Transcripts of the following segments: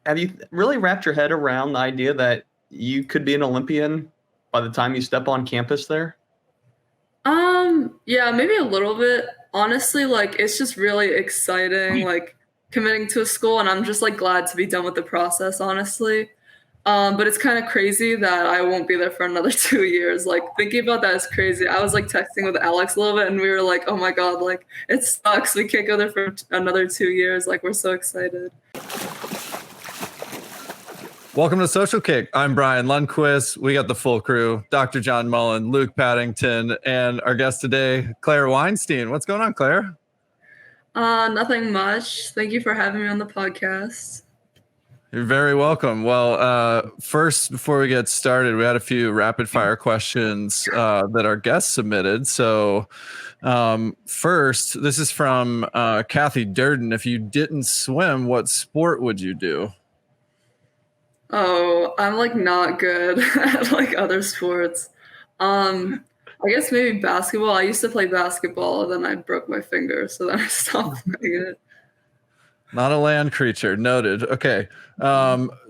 have you really wrapped your head around the idea that you could be an Olympian by the time you step on campus there? Yeah, maybe a little bit. Honestly, like it's just really exciting, like committing to a school, and I'm just like glad to be done with the process, honestly. But it's kind of crazy that I won't be there for another 2 years. Like thinking about that is crazy. I was like texting with Alex a little bit, and we were like, "Oh my God, like it sucks. We can't go there for another 2 years. Like we're so excited." Welcome to Social Kick. I'm Brian Lundquist. We got the full crew, Dr. John Mullen, Luke Paddington, and our guest today, Claire Weinstein. What's going on, Claire? Nothing much. Thank you for having me on the podcast. You're very welcome. Well, first, before we get started, we had a few rapid fire questions that our guests submitted. So first, this is from Kathy Durden. If you didn't swim, what sport would you do? Oh, I'm like not good at like other sports. I guess maybe basketball. I used to play basketball, then I broke my finger, so then I stopped playing it. Not a land creature. Noted. Okay.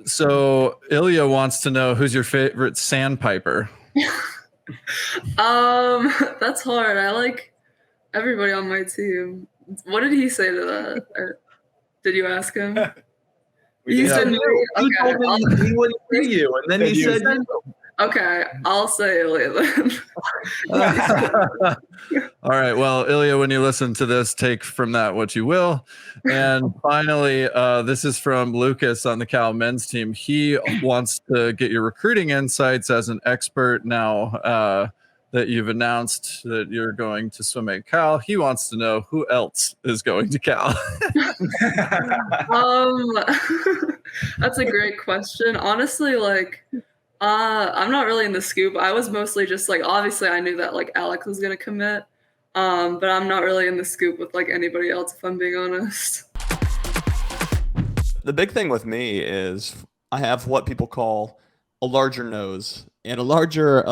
So Ilya wants to know, who's your favorite sandpiper? That's hard. I like everybody on my team. What did he say to that? Did you ask him? He said no. He told me he wouldn't say you, and then he said no. Okay, I'll say Ilya then. All right. Well, Ilya, when you listen to this, take from that what you will. And finally, this is from Lucas on the Cal men's team. He wants to get your recruiting insights as an expert now that you've announced that you're going to swim at Cal. He wants to know who else is going to Cal. That's a great question. Honestly, like I'm not really in the scoop. I was mostly just like, obviously I knew that like Alex was gonna commit, but I'm not really in the scoop with like anybody else, if I'm being honest. The big thing with me is I have what people call a larger nose and a larger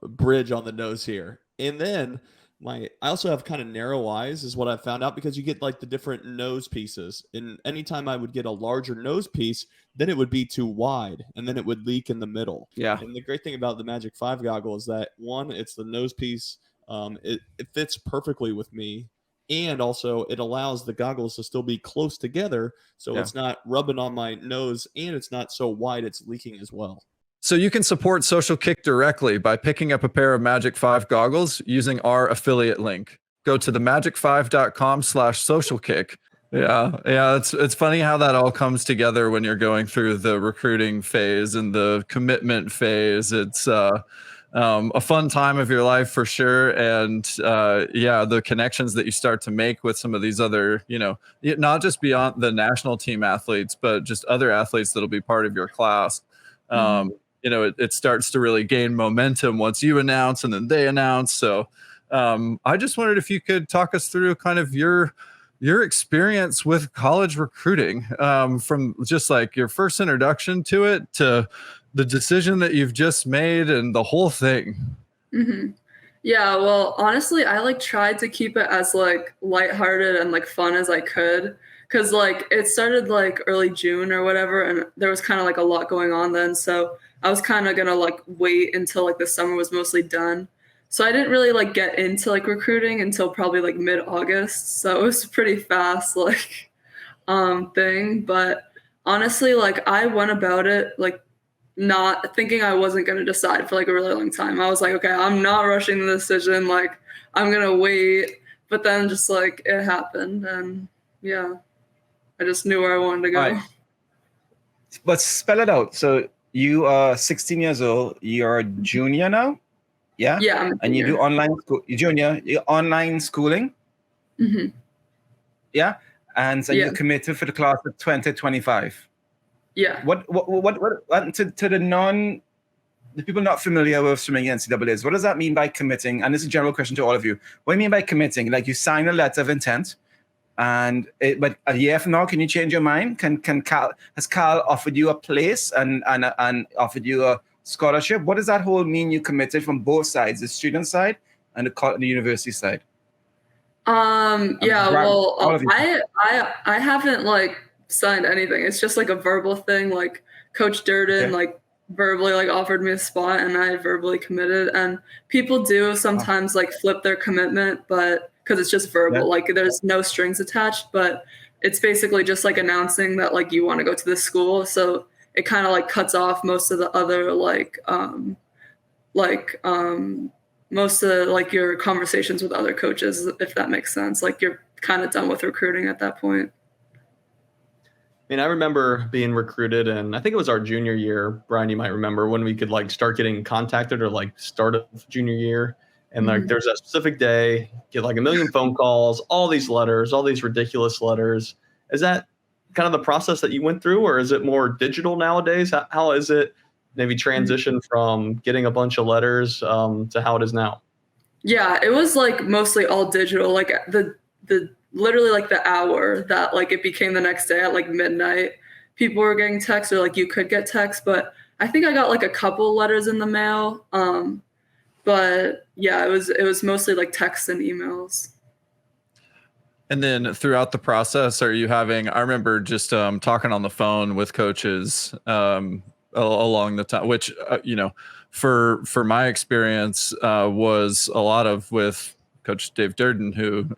bridge on the nose here. And then I also have kind of narrow eyes is what I found out, because you get like the different nose pieces. And anytime I would get a larger nose piece, then it would be too wide and then it would leak in the middle. Yeah. And the great thing about the Magic5 goggle is that, one, it's the nose piece. It fits perfectly with me. And also it allows the goggles to still be close together. So it's not rubbing on my nose and it's not so wide it's leaking as well. So you can support Social Kick directly by picking up a pair of Magic5 goggles using our affiliate link. Go to themagic5.com/socialkick. Yeah. It's funny how that all comes together when you're going through the recruiting phase and the commitment phase. It's a fun time of your life for sure. And the connections that you start to make with some of these other, not just beyond the national team athletes, but just other athletes that'll be part of your class. It starts to really gain momentum once you announce and then they announce. So I just wondered if you could talk us through kind of your experience with college recruiting, from just like your first introduction to it to the decision that you've just made and the whole thing. Mm-hmm. Yeah, well, honestly, I like tried to keep it as like lighthearted and like fun as I could. Cause like it started like early June or whatever, and there was kind of like a lot going on then. So I was kind of gonna like wait until like the summer was mostly done. So I didn't really like get into like recruiting until probably like mid-August. So it was a pretty fast like thing. But honestly, like I went about it like not thinking I wasn't gonna decide for like a really long time. I was like, okay, I'm not rushing the decision. Like I'm gonna wait. But then just like it happened, and yeah. I just knew where I wanted to go. Right. But spell it out. So you are 16 years old. You're a junior now? Yeah? Yeah. And you do online school. You're junior. You're online schooling? Mm-hmm. Yeah? And so you're committed for the class of 2025. Yeah. What to the people not familiar with swimming NCAAs, what does that mean by committing? And this is a general question to all of you. What do you mean by committing? Like you sign a letter of intent, but a year from now, can you change your mind? Has Cal offered you a place and offered you a scholarship? What does that whole mean? You committed from both sides, the student side and the university side. Well, I haven't like signed anything. It's just like a verbal thing. Like Coach Durden, like verbally like offered me a spot and I verbally committed. And people do sometimes like flip their commitment, but because it's just verbal, like there's no strings attached, but it's basically just like announcing that like you want to go to this school. So it kind of like cuts off most of the other most of like your conversations with other coaches, if that makes sense. Like you're kind of done with recruiting at that point. I mean, I remember being recruited, and I think it was our junior year, Brian, you might remember, when we could like start getting contacted or like start of junior year. And like there's a specific day, get like a million phone calls, all these letters, all these ridiculous letters. Is that kind of the process that you went through, or is it more digital nowadays? How is it maybe transition from getting a bunch of letters to how it is now? Yeah, it was like mostly all digital. Like the literally like the hour that like it became the next day at like midnight, people were getting texts, or like you could get texts. But I think I got like a couple letters in the mail. But yeah, it was mostly like texts and emails. And then throughout the process, are you having, I remember just talking on the phone with coaches along the time, which, for my experience was a lot of with Coach Dave Durden, who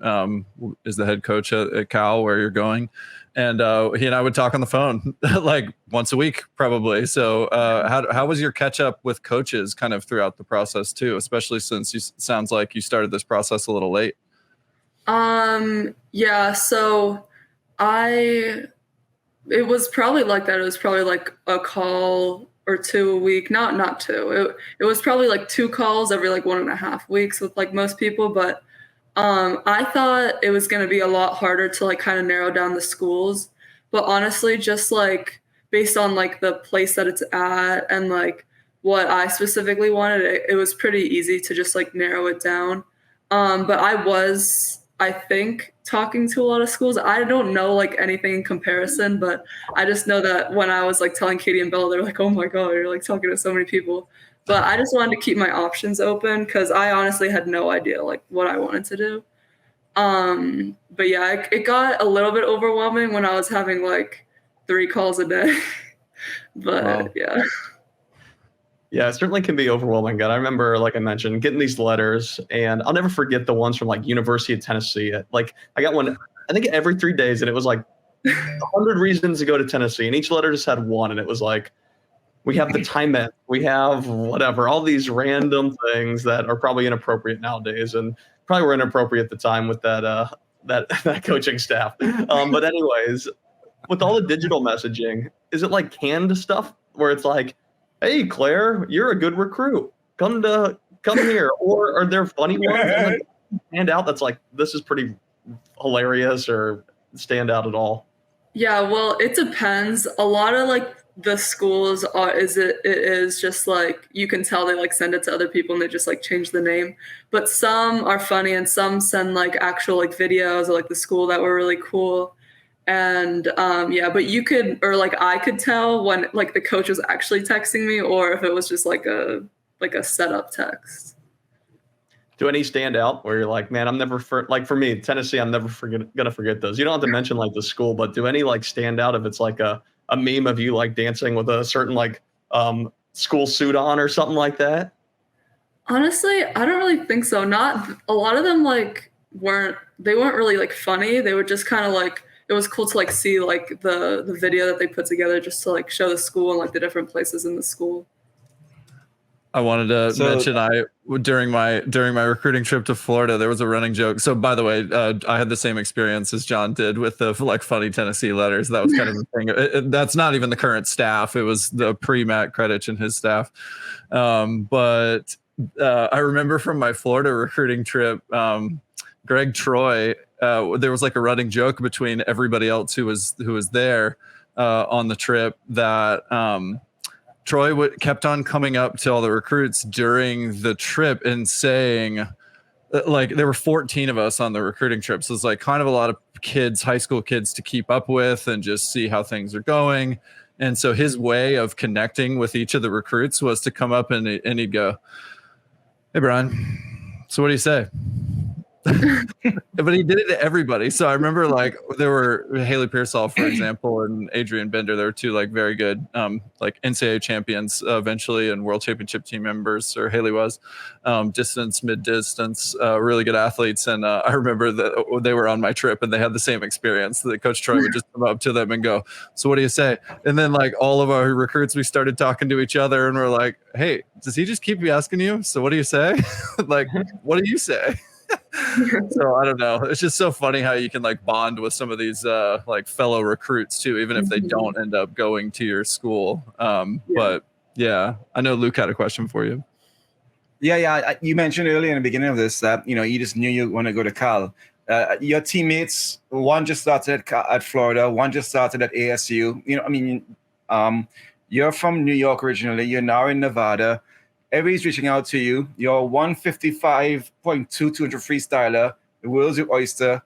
is the head coach at Cal, where you're going. And he and I would talk on the phone like once a week, probably. So how was your catch up with coaches kind of throughout the process too, especially since you sounds like you started this process a little late? Yeah, so it was probably like that. It was probably like a call or two a week. Not two. It was probably like 2 calls every like 1.5 weeks with like most people. But I thought it was going to be a lot harder to like kind of narrow down the schools. But honestly, just like based on like the place that it's at and like what I specifically wanted, it was pretty easy to just like narrow it down. But I think talking to a lot of schools, I don't know like anything in comparison, but I just know that when I was like telling Katie and Bella, they're like, oh my God, you're like talking to so many people. But I just wanted to keep my options open because I honestly had no idea like what I wanted to do. But yeah, it got a little bit overwhelming when I was having like 3 calls a day. But wow. Yeah. Yeah, it certainly can be overwhelming. And I remember, like I mentioned, getting these letters, and I'll never forget the ones from like University of Tennessee. Like I got one, I think every 3 days, and it was like 100 reasons to go to Tennessee, and each letter just had one, and it was like, we have the time it, we have whatever, all these random things that are probably inappropriate nowadays, and probably were inappropriate at the time with that coaching staff. But anyways, with all the digital messaging, is it like canned stuff where it's like, hey, Claire, you're a good recruit. Come here. Or are there funny ones that stand out that's like, this is pretty hilarious or stand out at all? Yeah, well, it depends. A lot of like the schools it is just like you can tell they like send it to other people and they just like change the name. But some are funny and some send like actual like videos of like the school that were really cool. And yeah, but you could, or like I could tell when like the coach was actually texting me or if it was just like a setup text. Do any stand out where you're like, man, like for me, Tennessee, I'm never gonna forget those. You don't have to mention like the school, but do any like stand out if it's like a meme of you like dancing with a certain like school suit on or something like that? Honestly, I don't really think so. Not a lot of them like weren't really like funny. They were just kind of like, it was cool to like see like the video that they put together just to like show the school and like the different places in the school. I wanted to mention during my recruiting trip to Florida, there was a running joke. So by the way, I had the same experience as John did with the like funny Tennessee letters. That was kind of the thing. That's not even the current staff. It was the pre-Matt Kredich and his staff. But I remember from my Florida recruiting trip, Greg Troy, there was like a running joke between everybody else who was there on the trip that Troy kept on coming up to all the recruits during the trip and saying, like, there were 14 of us on the recruiting trip. So it's like kind of a lot of kids, high school kids to keep up with and just see how things are going. And so his way of connecting with each of the recruits was to come up and he'd go, hey, Brian, so what do you say? But he did it to everybody. So I remember like there were Haley Pearsall, for example, and Adrian Bender. There were two like very good like NCAA champions eventually and world championship team members, or Haley was distance, mid distance, really good athletes. And I remember that they were on my trip and they had the same experience. That Coach Troy would just come up to them and go, "So what do you say?" And then like all of our recruits, we started talking to each other and we're like, "Hey, does he just keep asking you? So what do you say?" Like, what do you say? So I don't know. It's just so funny how you can like bond with some of these like fellow recruits too, even if they don't end up going to your school. But yeah, I know Luke had a question for you. Yeah. You mentioned earlier in the beginning of this that you just knew you want to go to Cal. Your teammates, one just started at Florida, one just started at ASU. You're from New York originally. You're now in Nevada. Everybody's reaching out to you. You're 155.2 200 freestyler. The world's your oyster.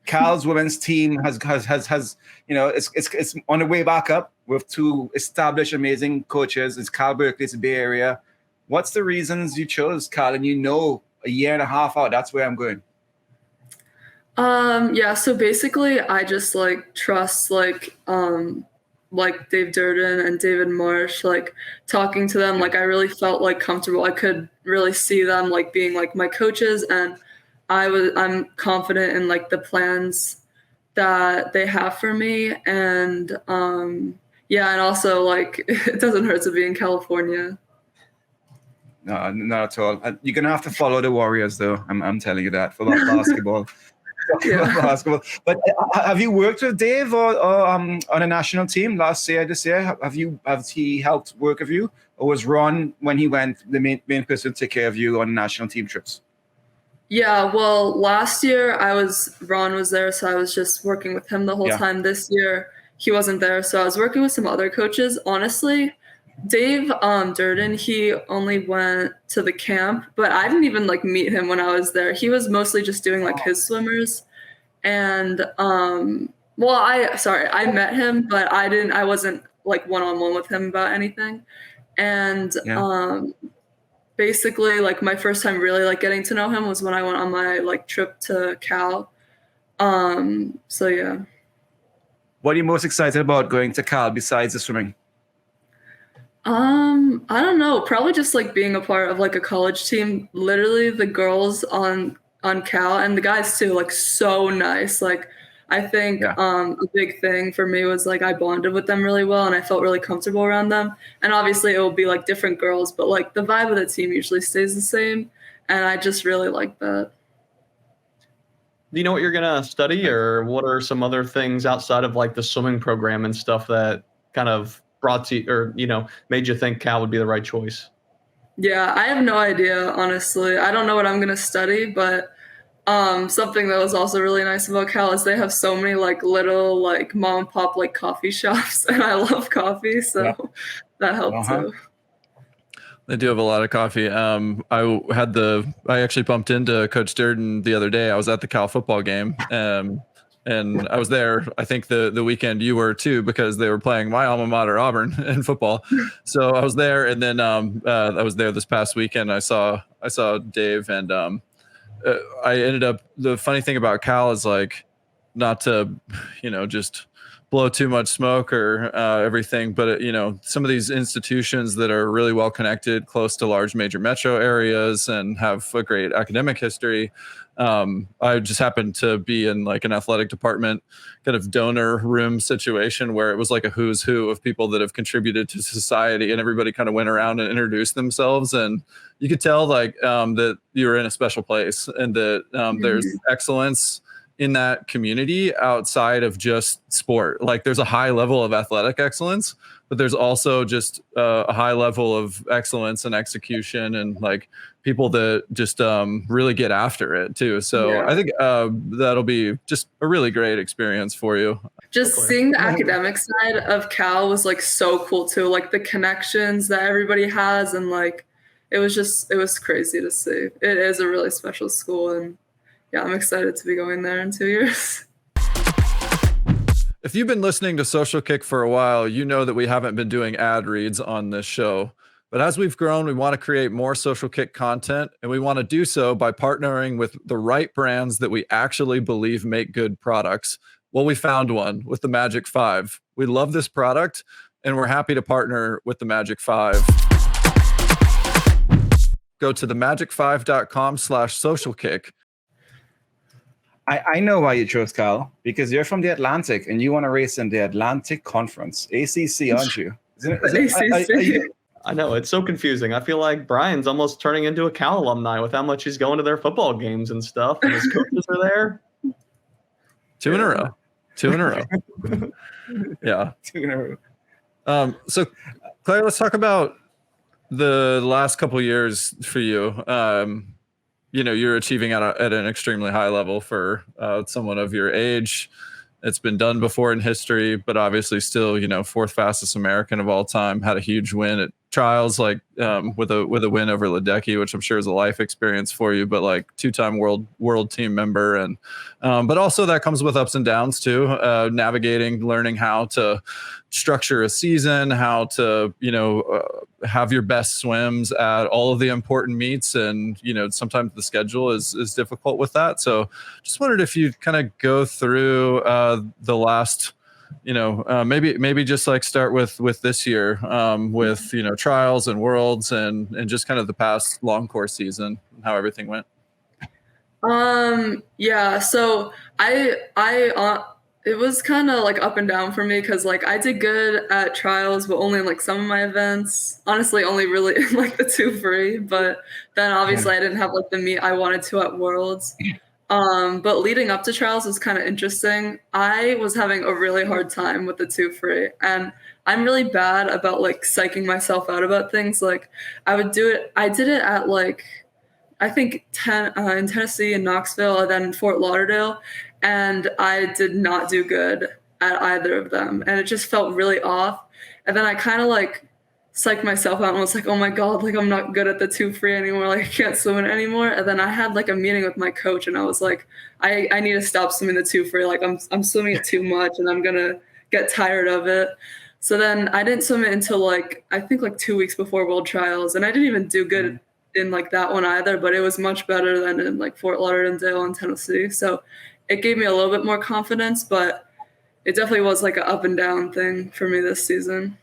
Cal's women's team has it's on the way back up with two established amazing coaches. It's Cal Berkeley, it's the Bay Area. What's the reasons you chose Cal? And a year and a half out, that's where I'm going. So basically I just like trust like Dave Durden and David Marsh, like talking to them, like I really felt like comfortable. I could really see them like being like my coaches, and I'm confident in like the plans that they have for me. And and also like it doesn't hurt to be in California. No, not at all. You're gonna have to follow the Warriors though. I'm telling you that for basketball. Basketball. But have you worked with Dave or on a national team last year, this year? Have he helped work with you, or was Ron, when he went, the main person to take care of you on national team trips? Yeah, well, last year Ron was there, so I was just working with him the whole time. This year he wasn't there, so I was working with some other coaches. Honestly, Dave Durden, he only went to the camp, but I didn't even like meet him when I was there. He was mostly just doing like his swimmers. And I met him, but I wasn't like one-on-one with him about anything. And basically like my first time really like getting to know him was when I went on my like trip to Cal. So yeah. What are you most excited about going to Cal besides the swimming? I don't know. Probably just like being a part of like a college team. Literally the girls on Cal and the guys too, like so nice. Like I think a big thing for me was like I bonded with them really well and I felt really comfortable around them. And obviously it will be like different girls, but like the vibe of the team usually stays the same. And I just really like that. Do you know what you're gonna study, or what are some other things outside of like the swimming program and stuff that kind of brought to you, or made you think Cal would be the right choice? Yeah, I have no idea, honestly. I don't know what I'm gonna study, but something that was also really nice about Cal is they have so many like little like mom and pop like coffee shops, and I love coffee, so that helped too. They do have a lot of coffee. I actually bumped into Coach Durden the other day. I was at the Cal football game. And I was there, I think the weekend you were too, because they were playing my alma mater, Auburn, in football. So I was there, and then I was there this past weekend. I saw Dave, and I ended up. The funny thing about Cal is like, not to, just blow too much smoke or everything, but some of these institutions that are really well connected, close to large major metro areas, and have a great academic history. I just happened to be in like an athletic department kind of donor room situation where it was like a who's who of people that have contributed to society, and everybody kind of went around and introduced themselves, and you could tell like that you're in a special place, and that there's excellence in that community outside of just sport. Like there's a high level of athletic excellence, but there's also just a high level of excellence and execution, and like people that just really get after it too. So I think that'll be just a really great experience for you. Just seeing the academic side of Cal was like so cool too. Like the connections that everybody has, and like it was crazy to see. It is a really special school, and yeah, I'm excited to be going there in 2 years. If you've been listening to Social Kick for a while, you know that we haven't been doing ad reads on this show. But as we've grown, we want to create more Social Kick content, and we want to do so by partnering with the right brands that we actually believe make good products. Well, we found one with the Magic5. We love this product, and we're happy to partner with the Magic5. Go to themagic5.com/socialkick. I know why you chose Cal, because you're from the Atlantic and you want to race in the Atlantic Conference, ACC, aren't you? ACC. I know, it's so confusing. I feel like Brian's almost turning into a Cal alumni with how much he's going to their football games and stuff, and his coaches are there. 2 in a row. 2 in a row. Yeah. 2 in a row. So, Claire, let's talk about the last couple of years for you. You're achieving at an extremely high level for someone of your age. It's been done before in history, but obviously still, 4th fastest American of all time. Had a huge win at trials, like with a win over Ledecky, which I'm sure is a life experience for you. But like 2-time world team member, and but also that comes with ups and downs too. Navigating, learning how to structure a season, how to have your best swims at all of the important meets, and sometimes the schedule is difficult with that. So just wondered if you'd kind of go through the last maybe just like start with this year with trials and worlds and just kind of the past long course season and how everything went. Yeah, so I it was kind of like up and down for me because like I did good at trials, but only in like some of my events. Honestly, only really in like the 2 free. But then obviously I didn't have like the meet I wanted to at Worlds. But leading up to trials was kind of interesting. I was having a really hard time with the 2 free, and I'm really bad about like psyching myself out about things. Like I did it at like I think in Tennessee and Knoxville, and then in Fort Lauderdale. And I did not do good at either of them. And it just felt really off. And then I kind of like psyched myself out and was like, oh my God, like I'm not good at the 2 free anymore. Like I can't swim it anymore. And then I had like a meeting with my coach and I was like, I need to stop swimming the 2 free. Like I'm swimming it too much and I'm going to get tired of it. So then I didn't swim it until like, I think like 2 weeks before World Trials. And I didn't even do good in like that one either, but it was much better than in like Fort Lauderdale and Tennessee. So it gave me a little bit more confidence, but it definitely was like an up and down thing for me this season.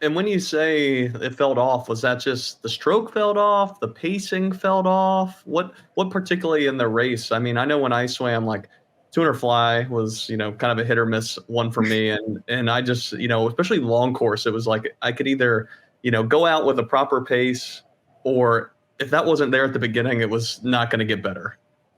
And when you say it felt off, was that just the stroke felt off, the pacing felt off? What particularly in the race? I mean, I know when I swam, like 200 fly was, kind of a hit or miss one for me. And I just, especially long course, it was like I could either, go out with a proper pace, or if that wasn't there at the beginning, it was not going to get better.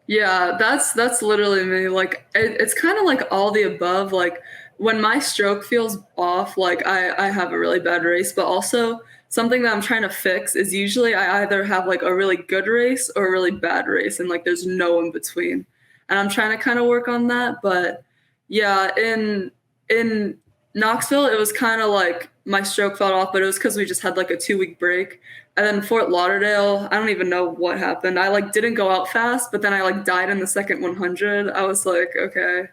Yeah, that's literally me. Like it's kind of like all the above. Like when my stroke feels off, like I have a really bad race, but also something that I'm trying to fix is usually I either have like a really good race or a really bad race, and like there's no in between. And I'm trying to kind of work on that. But yeah, in Knoxville, it was kind of like my stroke fell off, but it was because we just had like a 2-week break. And then Fort Lauderdale, I don't even know what happened. I like didn't go out fast, but then I like died in the second 100. I was like, okay.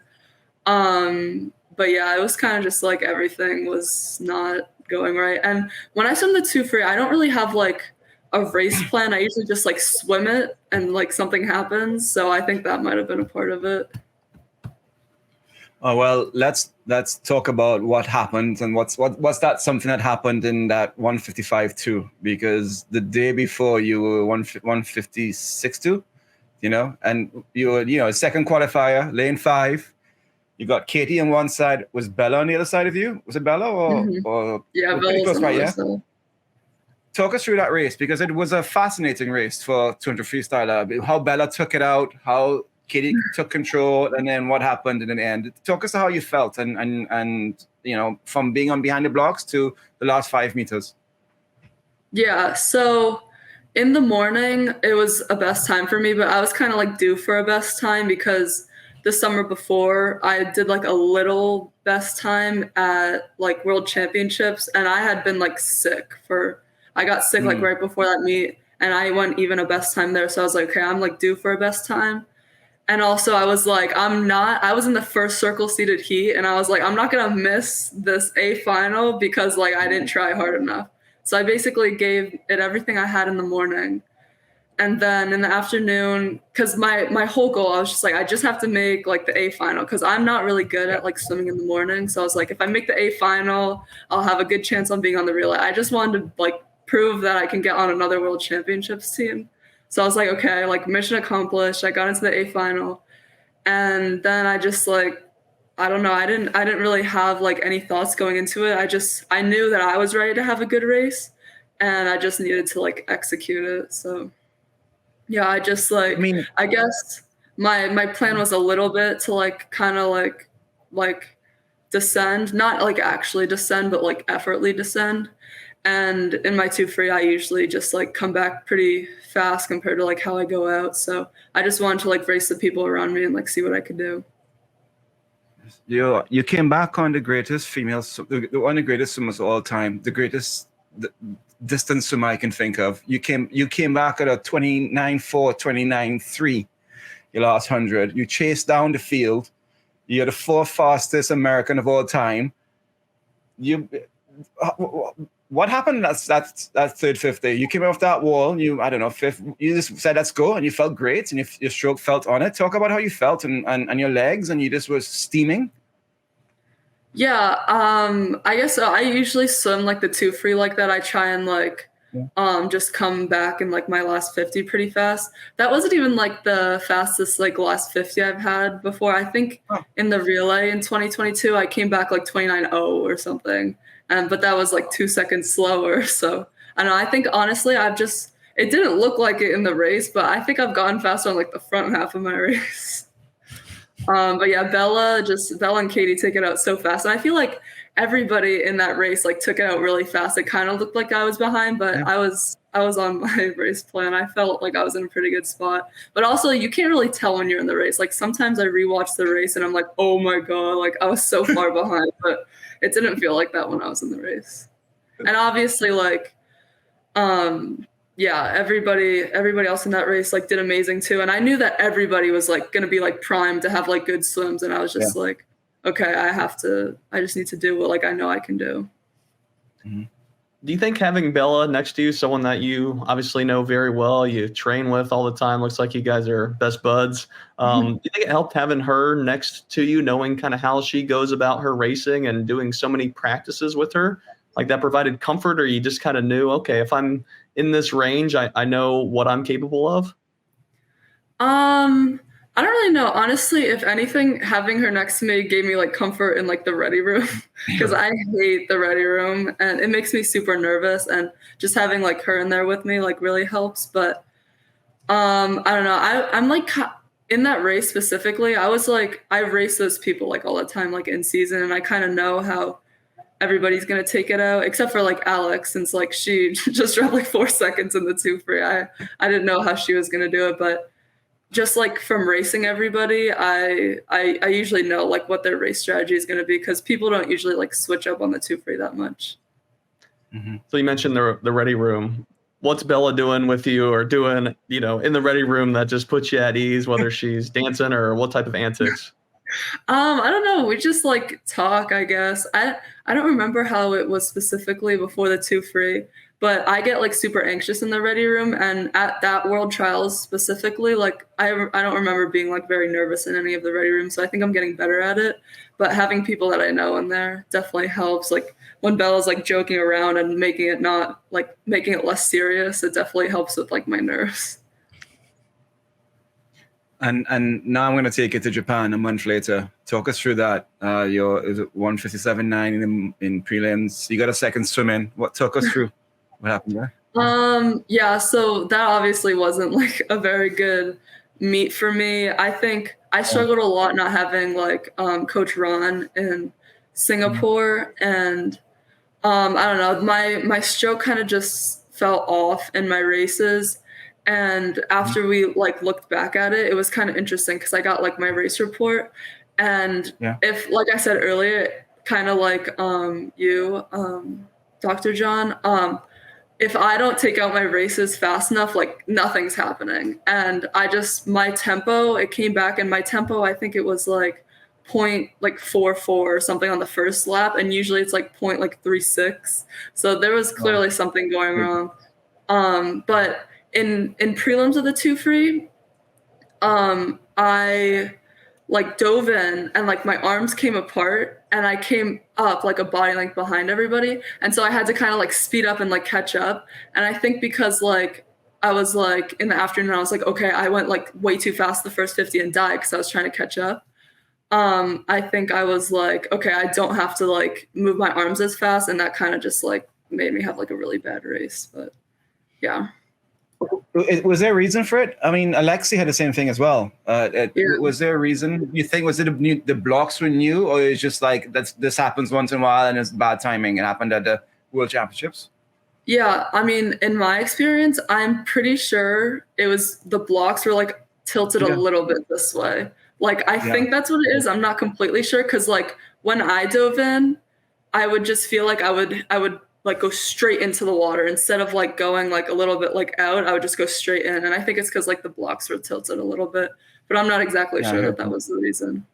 But yeah, it was kind of just like everything was not going right. And when I swim the 2 free, I don't really have like a race plan. I usually just like swim it and like something happens. So I think that might have been a part of it. Oh, well, let's talk about what happened and what's that something that happened in that 155 too, because the day before you were 156 too, and you were second qualifier, lane 5. You got Katie on one side. Was Bella on the other side of you? Was it Bella or yeah, Bella was on the other side. Talk us through that race, because it was a fascinating race for 200 freestyler. How Bella took it out, how Katie took control, and then what happened in the end. Talk us to how you felt and from being on behind the blocks to the last 5 meters. Yeah, so in the morning, it was a best time for me, but I was kind of like due for a best time because the summer before I did like a little best time at like World Championships, and I had been like I got sick like right before that meet, and I went even a best time there. So I was like, okay, I'm like due for a best time. And also I was like, I was in the first circle seeded heat, and I was like, I'm not going to miss this A final because like I didn't try hard enough. So I basically gave it everything I had in the morning. And then in the afternoon, because my whole goal, I was just like, I just have to make like the A final, because I'm not really good at like swimming in the morning. So I was like, if I make the A final, I'll have a good chance on being on the relay. I just wanted to like prove that I can get on another world championships team. So I was like, okay, like mission accomplished. I got into the A final. And then I just like, I don't know, I didn't really have like any thoughts going into it. I knew that I was ready to have a good race, and I just needed to like execute it. So yeah, I just like, I guess my plan was a little bit to like kind of like descend, not like actually descend, but like effortlessly descend. And in my 2 free, I usually just like come back pretty fast compared to like how I go out. So I just wanted to like race the people around me and like see what I could do. You came back on the greatest female, one of the greatest swimmers of all time, the greatest distance swimmer I can think of. You came back at a 29.4, 29.3. You lost 100. You chased down the field. You're the 4th fastest American of all time. What happened that third, 5th day? You came off that wall. I don't know, 5th. You just said, let's go, and you felt great, and your stroke felt on it. Talk about how you felt and your legs, and you just was steaming. Yeah, I guess I usually swim like the 2 free like that. I try and like just come back in like my last 50 pretty fast. That wasn't even like the fastest like last 50 I've had before. I think in the relay in 2022, I came back like 29.0 or something. But that was like 2 seconds slower. So I don't know. I think honestly, it didn't look like it in the race, but I think I've gotten faster on like the front half of my race. But yeah, Bella and Katie take it out so fast. And I feel like everybody in that race like took it out really fast. It kind of looked like I was behind, but I was on my race plan. I felt like I was in a pretty good spot. But also you can't really tell when you're in the race. Like sometimes I rewatch the race and I'm like, oh my God, like I was so far behind, but it didn't feel like that when I was in the race. And obviously like, yeah, everybody else in that race like did amazing too. And I knew that everybody was like going to be like primed to have like good swims. And I was just like, okay, I just need to do what like I know I can do. Mm-hmm. Do you think having Bella next to you, someone that you obviously know very well, you train with all the time, looks like you guys are best buds. Do you think it helped having her next to you, knowing kind of how she goes about her racing and doing so many practices with her? Like that provided comfort, or you just kind of knew, okay, if I'm in this range, I know what I'm capable of? I don't really know. Honestly, if anything, having her next to me gave me like comfort in like the ready room, because I hate the ready room and it makes me super nervous, and just having like her in there with me like really helps. But I don't know. I'm like in that race specifically, I was like, I race those people like all the time, like in season, and I kind of know how everybody's gonna take it out, except for like Alex, since like she just dropped like 4 seconds in the 2 free. I didn't know how she was gonna do it, but just like from racing everybody, I usually know like what their race strategy is going to be, because people don't usually like switch up on the 2 free that much. Mm-hmm. So you mentioned the ready room. What's Bella doing with you, or doing, in the ready room that just puts you at ease, whether she's dancing or what type of antics? I don't know. We just like talk, I guess. I don't remember how it was specifically before the 2 free, but I get like super anxious in the ready room, and at that World Trials specifically, like I don't remember being like very nervous in any of the ready rooms. So I think I'm getting better at it. But having people that I know in there definitely helps. Like when Bella's like joking around and making it less serious, it definitely helps with like my nerves. And now I'm going to take it to Japan a month later. Talk us through that. Is it 157.9 in prelims? You got a second swim in. Talk us through what happened there? Yeah, so that obviously wasn't like a very good meet for me. I think I struggled a lot not having like Coach Ron in Singapore, and I don't know, my stroke kind of just fell off in my races. And after we like looked back at it, it was kind of interesting because I got like my race report, and if, like I said earlier, kind of like you, Dr. John, if I don't take out my races fast enough, like nothing's happening. And my tempo, it came back, and my tempo, I think it was like .44 or something on the first lap, and usually it's like .36. So there was clearly something going wrong. But in prelims of the 2 free, I like dove in and like my arms came apart and I came up like a body length behind everybody. And so I had to kind of like speed up and like catch up. And I think because like I was like in the afternoon, I was like, okay, I went like way too fast the first 50 and died because I was trying to catch up. I think I was like, okay, I don't have to like move my arms as fast. And that kind of just like made me have like a really bad race. But yeah. Was there a reason for it? I mean, Alexi had the same thing as well. Was there a reason? You think was it the blocks were new, or it's just like this happens once in a while and it's bad timing? It happened at the World Championships. Yeah, I mean, in my experience, I'm pretty sure it was the blocks were like tilted a little bit this way. Like I think that's what it is. I'm not completely sure because like when I dove in, I would just feel like I would like go straight into the water instead of like going like a little bit like out. I would just go straight in, and I think it's because like the blocks were tilted a little bit, but I'm not exactly sure that was the reason.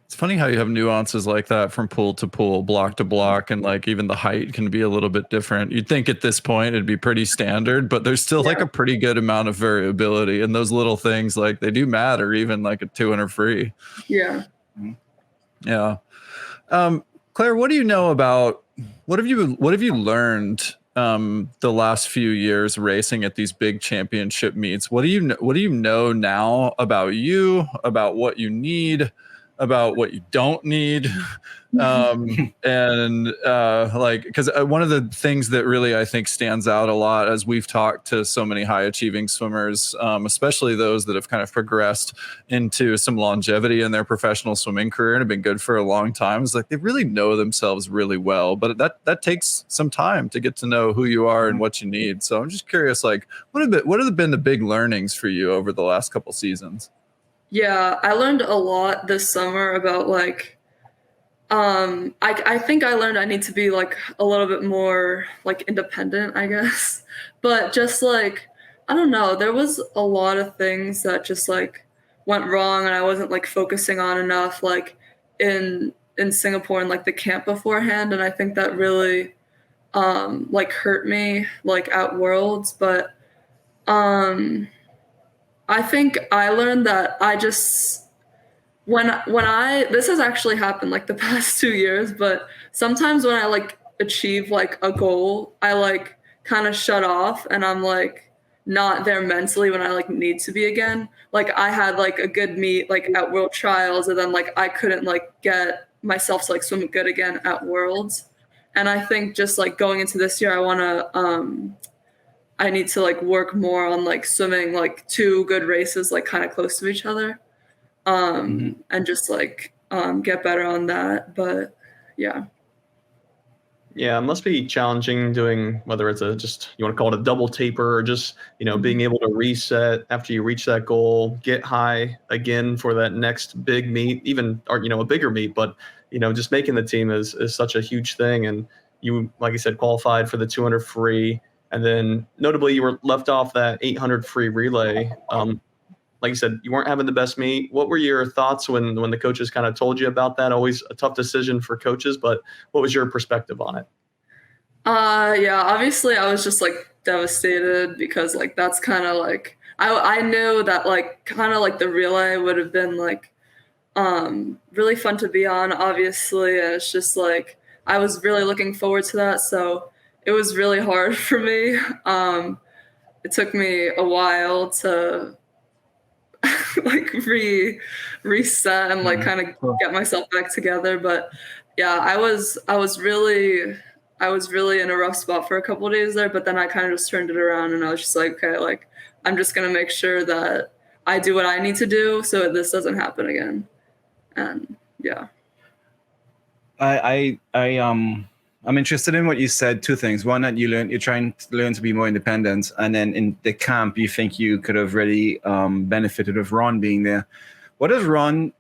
It's funny how you have nuances like that from pool to pool, block to block, and like even the height can be a little bit different. You'd think at this point it'd be pretty standard, but there's still like a pretty good amount of variability, and those little things like they do matter, even like a 200 free. Yeah. Yeah. Claire, what do you know about what have you learned the last few years racing at these big championship meets? What do you know now about you, about what you need, about what you don't need? And like, because one of the things that really I think stands out a lot as we've talked to so many high achieving swimmers, especially those that have kind of progressed into some longevity in their professional swimming career and have been good for a long time, is like they really know themselves really well, but that takes some time to get to know who you are and what you need. So I'm just curious, like what have been the big learnings for you over the last couple seasons? Yeah, I learned a lot this summer about like I think I learned I need to be like a little bit more like independent, I guess. But just like I don't know, there was a lot of things that just like went wrong and I wasn't like focusing on enough like in Singapore and like the camp beforehand, and I think that really like hurt me like at Worlds. But I think I learned that I just when this has actually happened like the past 2 years, but sometimes when I like achieve like a goal, I like kind of shut off and I'm like not there mentally when I like need to be again. Like I had like a good meet like at World Trials, and then like I couldn't like get myself to like swim good again at Worlds. And I think just like going into this year, I need to like work more on like swimming like 2 good races like kind of close to each other. And just like get better on that. But yeah. Yeah, it must be challenging doing whether it's just you want to call it a double taper or just, being able to reset after you reach that goal, get high again for that next big meet, even or a bigger meet, but just making the team is such a huge thing. And you, like I said, qualified for the 200 free, and then notably you were left off that 800 free relay. Like you said, you weren't having the best meet. What were your thoughts when the coaches kind of told you about that? Always a tough decision for coaches, but what was your perspective on it? Yeah, obviously I was just like devastated because like that's kind of like I knew that like kind of like the relay would have been like really fun to be on, obviously, and it's just like I was really looking forward to that. So it was really hard for me. It took me a while to like reset and like kind of get myself back together. But yeah, I was really in a rough spot for a couple of days there, but then I kind of just turned it around and I was just like, okay, like I'm just gonna make sure that I do what I need to do so that this doesn't happen again. And yeah. I'm interested in what you said. 2 things. One, that you're trying to learn to be more independent, and then in the camp, you think you could have really benefited of Ron being there. What does Ron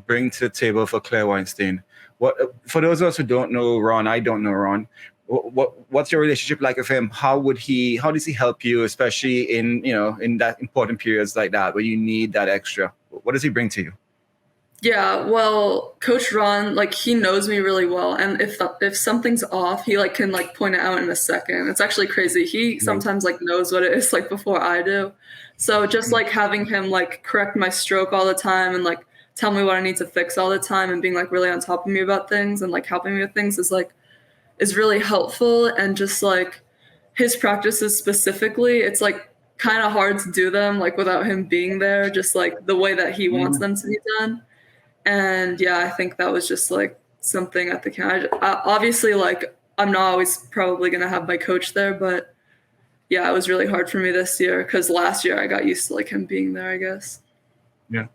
bring to the table for Claire Weinstein? What for those of us who don't know Ron, I don't know Ron. What's your relationship like with him? How does he help you, especially in that important periods like that where you need that extra? What does he bring to you? Yeah, well, Coach Ron, like he knows me really well, and if something's off, he like can like point it out in a second. It's actually crazy. He sometimes like knows what it is like before I do. So just like having him like correct my stroke all the time and like tell me what I need to fix all the time and being like really on top of me about things and like helping me with things is really helpful. And just like his practices specifically, it's like kind of hard to do them like without him being there, just like the way that he wants them to be done. And yeah, I think that was just like something at the camp. Obviously, like I'm not always probably gonna have my coach there, but yeah, it was really hard for me this year because last year I got used to like him being there, I guess. Yeah.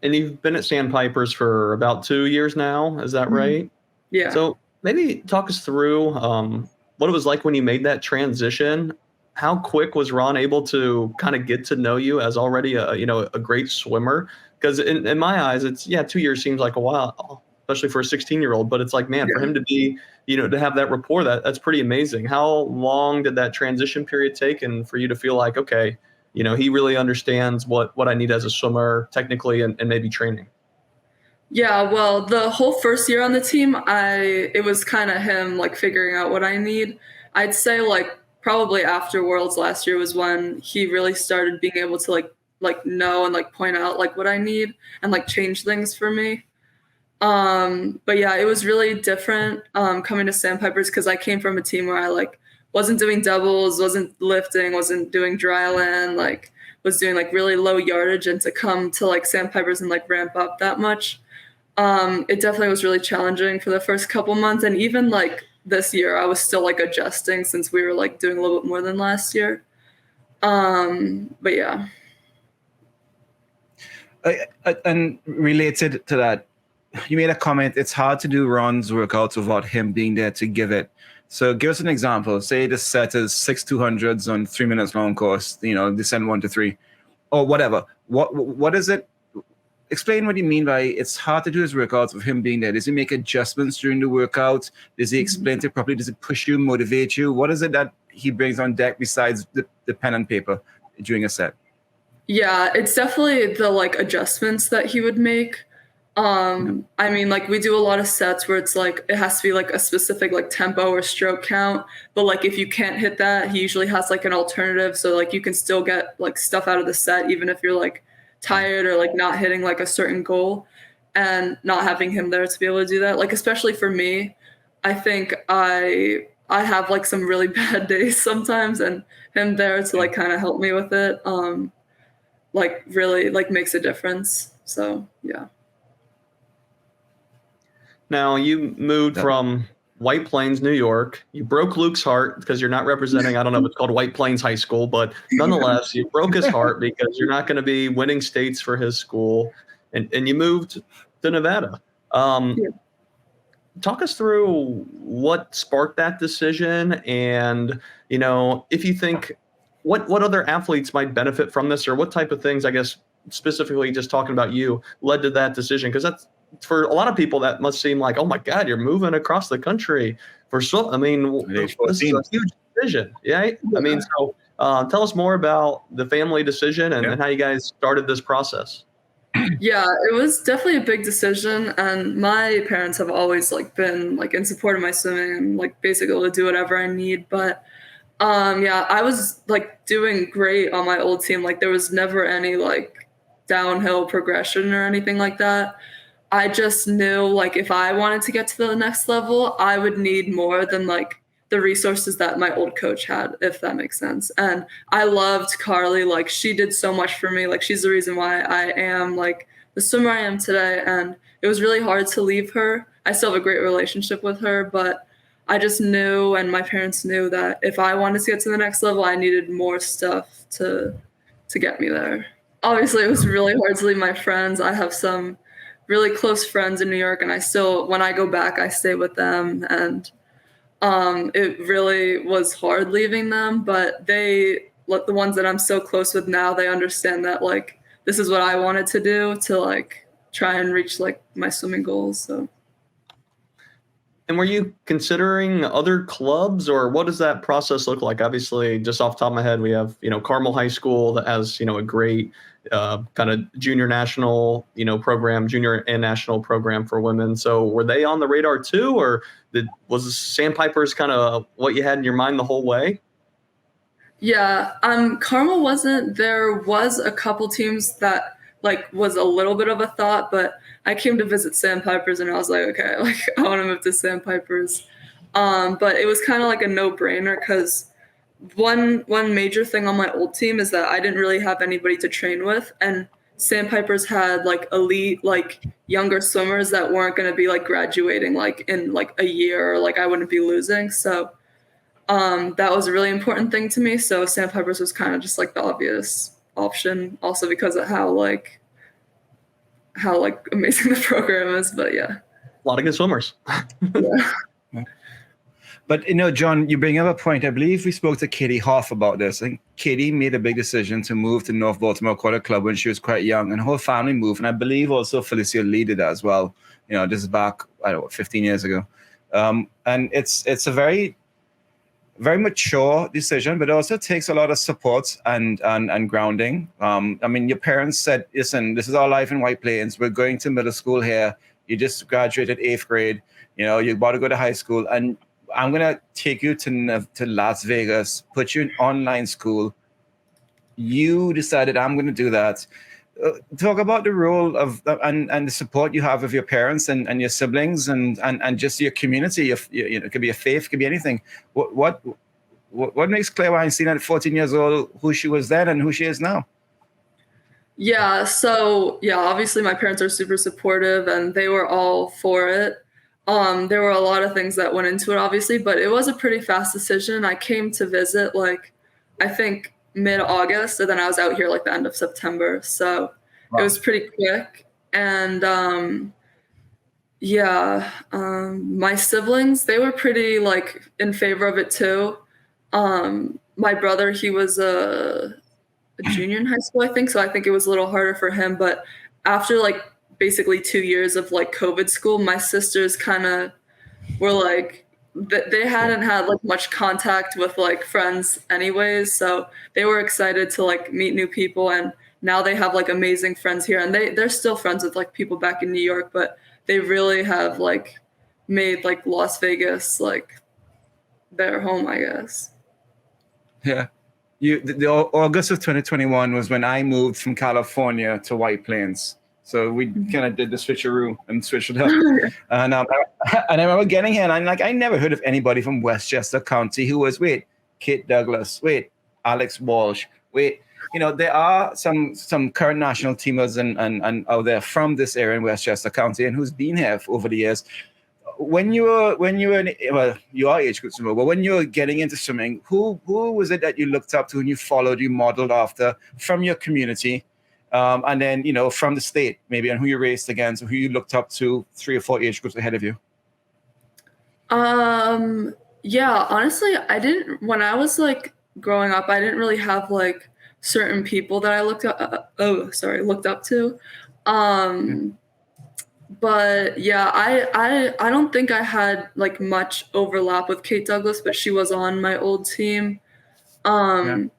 And you've been at Sandpipers for about 2 years now, is that right? Yeah. So maybe talk us through what it was like when you made that transition. How quick was Ron able to kind of get to know you as already a great swimmer? Because in my eyes, it's 2 years seems like a while, especially for a 16-year-old. But it's like, man, for him to be, to have that rapport, that's pretty amazing. How long did that transition period take, and for you to feel like, okay, he really understands what I need as a swimmer technically and maybe training? Yeah, well, the whole first year on the team, it was kind of him like figuring out what I need. I'd say like probably after Worlds last year was when he really started being able to like know and like point out like what I need and like change things for me. But yeah, it was really different coming to Sandpipers because I came from a team where I like wasn't doing doubles, wasn't lifting, wasn't doing dry land, like was doing like really low yardage, and to come to like Sandpipers and like ramp up that much. It definitely was really challenging for the first couple months, and even like this year I was still like adjusting since we were like doing a little bit more than last year. But yeah. And related to that, you made a comment, it's hard to do Ron's workouts without him being there to give it. So give us an example. Say the set is 6 200s on 3 minutes long course, descend 1 to 3 or whatever. What is it? Explain what you mean by it's hard to do his workouts with him being there. Does he make adjustments during the workout? Does he explain it properly? Does it push you, motivate you? What is it that he brings on deck besides the pen and paper during a set? Yeah, it's definitely the like adjustments that he would make. I mean, like we do a lot of sets where it's like it has to be like a specific like tempo or stroke count, but like if you can't hit that, he usually has like an alternative, so like you can still get like stuff out of the set even if you're like tired or like not hitting like a certain goal. And not having him there to be able to do that, like especially for me, I think I have like some really bad days sometimes, and him there to like kind of help me with it like really like makes a difference. So yeah. Now you moved from White Plains, New York. You broke Luke's heart because you're not representing, I don't know if it's called White Plains High School, but nonetheless, you broke his heart because you're not going to be winning states for his school, and you moved to Nevada. Talk us through what sparked that decision, and if you think what other athletes might benefit from this, or what type of things, I guess specifically just talking about you, led to that decision, because that's, for a lot of people, that must seem like, oh my God, you're moving across the country for so. I mean, this is a huge decision. Yeah. I mean, so tell us more about the family decision and how you guys started this process. Yeah, it was definitely a big decision, and my parents have always like been like in support of my swimming and like basically able to do whatever I need. But yeah, I was like doing great on my old team. Like there was never any like downhill progression or anything like that. I just knew like if I wanted to get to the next level, I would need more than like the resources that my old coach had, if that makes sense. And I loved Carly. Like she did so much for me. Like she's the reason why I am like the swimmer I am today. And it was really hard to leave her. I still have a great relationship with her, but I just knew, and my parents knew, that if I wanted to get to the next level, I needed more stuff to get me there. Obviously, it was really hard to leave my friends. I have some really close friends in New York, and I still, when I go back, I stay with them. And it really was hard leaving them, but the ones that I'm so close with now, they understand that like this is what I wanted to do to like try and reach like my swimming goals. So. And were you considering other clubs, or what does that process look like? Obviously, just off the top of my head, we have, Carmel High School that has, a great kind of junior national, program, junior and national program for women. So were they on the radar too, or was Sandpipers kind of what you had in your mind the whole way? Yeah, Carmel wasn't. There was a couple teams that like was a little bit of a thought, but I came to visit Sandpipers and I was like, okay, like I want to move to Sandpipers. But it was kind of like a no-brainer because one major thing on my old team is that I didn't really have anybody to train with, and Sandpipers had like elite like younger swimmers that weren't going to be like graduating like in like a year, or like I wouldn't be losing. So that was a really important thing to me. So Sandpipers was kind of just like the obvious option, also because of how amazing the program is. But yeah, a lot of good swimmers. Yeah. But John, you bring up a point. I believe we spoke to Katie Hoff about this. I think Katie made a big decision to move to North Baltimore Aquatic Club when she was quite young, and her whole family moved. And I believe also Felicia Lee did that as well. This is back 15 years ago, and it's a very, very mature decision, but it also takes a lot of support and grounding. Your parents said, "Listen, this is our life in White Plains. We're going to middle school here. You just graduated 8th grade. You're about to go to high school, and I'm going to take you to Las Vegas, put you in online school." You decided, I'm going to do that. Talk about the role of and the support you have of your parents and your siblings and just your community. It could be a faith, it could be anything. What makes Claire Weinstein at 14 years old who she was then and who she is now? Yeah, so obviously my parents are super supportive and they were all for it. There were a lot of things that went into it, obviously, but it was a pretty fast decision. I came to visit, I think mid-August, and then I was out here the end of September. So Wow. It was pretty quick. And my siblings, they were pretty in favor of it too. My brother, he was a junior in high school, I think. So I think it was a little harder for him. But after basically 2 years of COVID school, my sisters kind of were they hadn't had much contact with friends anyways, so they were excited to meet new people, and now they have amazing friends here, and they're still friends with people back in New York, but they really have made Las Vegas their home, I guess. Yeah. The August of 2021 was when I moved from California to White Plains. So we kind of did the switcheroo and switched it up. And I remember getting here, and I'm I never heard of anybody from Westchester County who was, Kate Douglas, Alex Walsh, there are some current national teamers and out there from this area in Westchester County and who's been here over the years. When you were you are age group swimmer, but when you were getting into swimming, who was it that you looked up to and you followed, you modeled after from your community? And then, from the state, maybe, and who you raced against, or who you looked up to 3 or 4 age groups ahead of you? Yeah, honestly, when I was growing up, I didn't really have certain people that I looked up to. But yeah, I don't think I had much overlap with Kate Douglas, but she was on my old team. I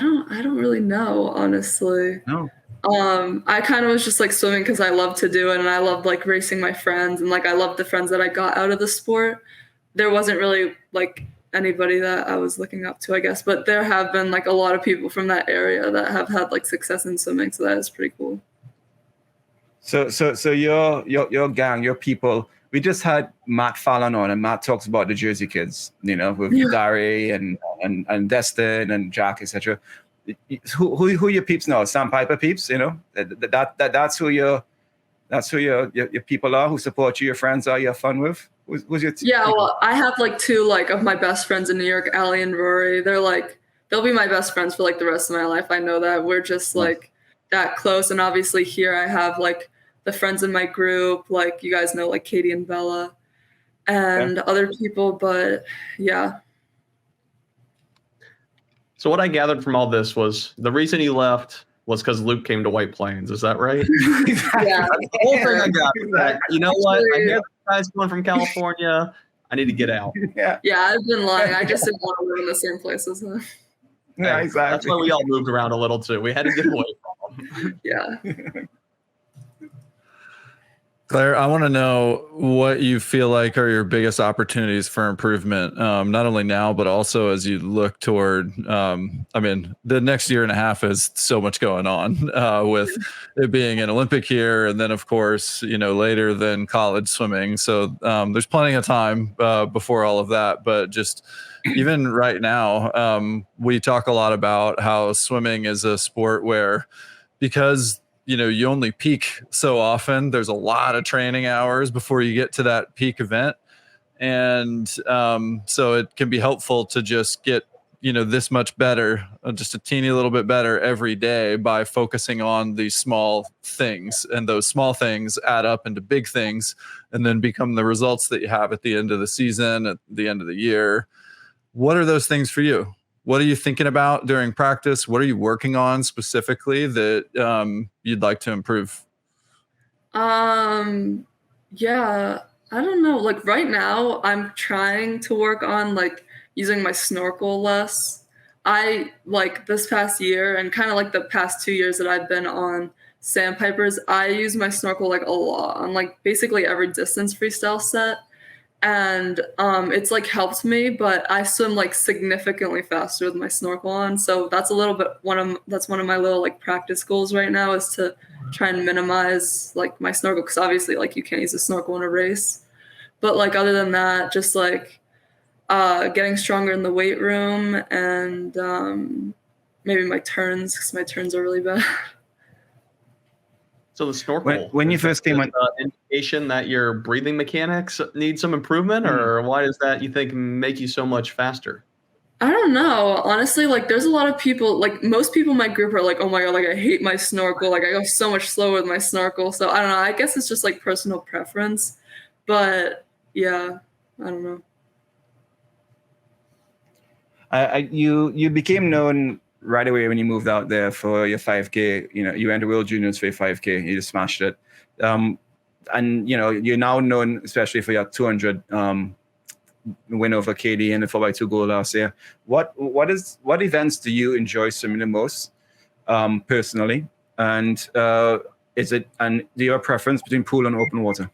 don't really know, honestly. No. I kind of was just swimming because I love to do it, and I loved racing my friends, and I loved the friends that I got out of the sport. There wasn't really anybody that I was looking up to, I guess, but there have been a lot of people from that area that have had success in swimming, so that is pretty cool. So your gang, your people. We just had Matt Fallon on, and Matt talks about the Jersey kids, with Dari and Destin and Jack, etc. Who your peeps now? Sandpiper peeps, that's who your people are, who support you, your friends are, you have fun with. Who's your well, I have two of my best friends in New York, Allie and Rory. They're they'll be my best friends for the rest of my life. I know that we're just that close, and obviously here I have the friends in my group, you guys know, Katie and Bella and other people, but yeah. So what I gathered from all this was the reason he left was because Luke came to White Plains. Is that right? Yeah. The whole thing I got. You know what? I hear the guys going from California. I need to get out. Yeah, I've been lying. I just didn't want to live in the same place as him. Yeah, Hey, exactly. That's why we all moved around a little too. We had to get away from them. Yeah. Claire, I want to know what you feel like are your biggest opportunities for improvement, not only now, but also as you look toward, the next year and a half is so much going on with it being an Olympic year. And then, of course, later than college swimming. So there's plenty of time before all of that. But just even right now, we talk a lot about how swimming is a sport where, because you only peak so often, there's a lot of training hours before you get to that peak event. And so it can be helpful to just get, this much better, just a teeny little bit better every day by focusing on these small things. And those small things add up into big things and then become the results that you have at the end of the season, at the end of the year. What are those things for you? What are you thinking about during practice? What are you working on specifically that you'd like to improve? Yeah, I don't know. Like right now, I'm trying to work on like using my snorkel less. I like this past year and kind of like the past 2 years that I've been on Sandpipers, I use my snorkel like a lot on like basically every distance freestyle set. And it's like helped me, but I swim like significantly faster with my snorkel on. So that's a little bit one of my little like practice goals right now, is to try and minimize like my snorkel, because obviously like you can't use a snorkel in a race. But like other than that, just like getting stronger in the weight room, and maybe my turns, because my turns are really bad. So the snorkel. When you first came on, indication that your breathing mechanics need some improvement, or why does that, you think, make you so much faster? I don't know. Honestly, like there's a lot of people, like most people in my group are like, oh my God, like I hate my snorkel. Like I go so much slower with my snorkel. So I don't know. I guess it's just like personal preference. But yeah, I don't know. You became known right away when you moved out there for your 5K. You went to World Juniors for your 5K. You just smashed it. And you're now known especially for your 200 win over Katie and the 4x2 goal last year. What events do you enjoy swimming the most personally? And do you have a preference between pool and open water?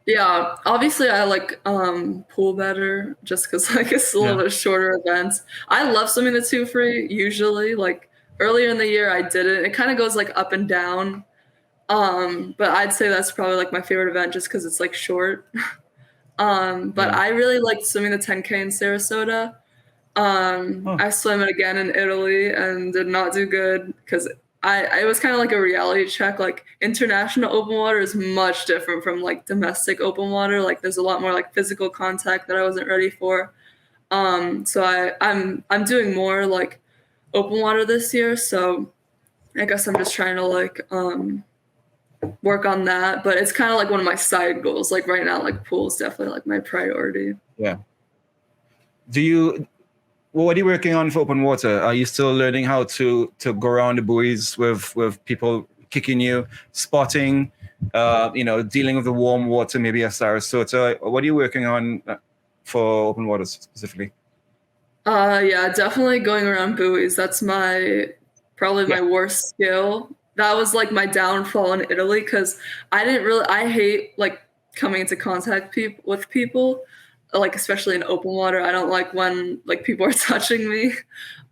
Yeah, obviously I like pool better, just because like it's a little bit shorter events. I love swimming the 2 free usually. Like earlier in the year I did it. It kind of goes like up and down. But I'd say that's probably like my favorite event, just because it's like short. But I really liked swimming the 10K in Sarasota. I swam it again in Italy and did not do good, because it was kind of like a reality check. Like international open water is much different from like domestic open water. Like there's a lot more like physical contact that I wasn't ready for. So I'm doing more like open water this year. So I guess I'm just trying to like work on that. But it's kind of like one of my side goals. Like right now, like pool is definitely like my priority. Yeah. What are you working on for open water? Are you still learning how to go around the buoys with people kicking you, spotting, dealing with the warm water, maybe a Sarasota? What are you working on for open water specifically? Yeah, definitely going around buoys. That's probably my worst skill. That was like my downfall in Italy, because I hate like coming into contact with people. Like especially in open water, I don't like when like people are touching me.